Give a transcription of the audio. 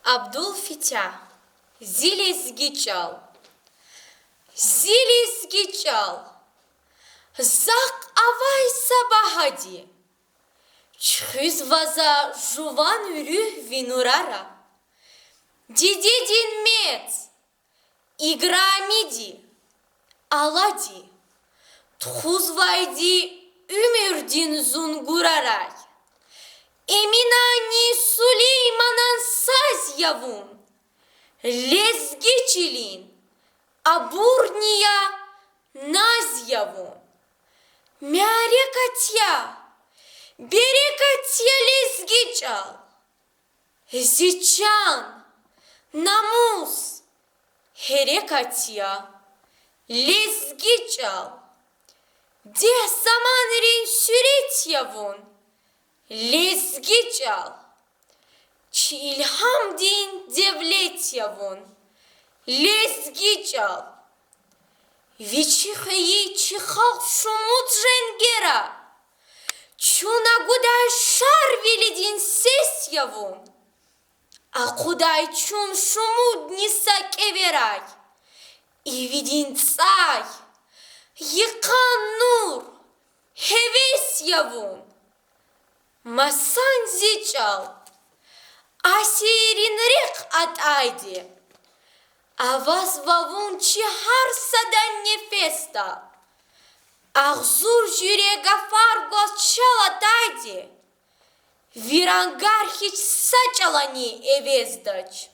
Abdülfitah, zilizgi çal. Zilizgi çal. Zak avay sabahadi. Çhüz vaza juvan ürüh vinurara. Dididin met. İgramidi. Aladi. Tхузвайди ümürdin zunguraray. Eminani Süleymanan saz yavun. Lezgiçilin. Aburniya naz yavun. Myarekatya. Berekatya lezgiçal. Ziçan. Namus. Herekatya. Lezgiçal. De samanrin süret yavun. Lezgiçal. Çi ilham din devlet yavun. Lezgiçal. Viçiheyi çihal şumut jengera. Çuna guday şar velidin ses yavun. Akuday çun şumud nisa keveray. İvidin tsay. Yıkan nur. Heves yavun. Masan ziçal. Asirin rek ataydi. Avaz vavun çihar sadan nefesta. Ağzur jürega fargos çalataydi. Virangar hiç saçalani evezdaç.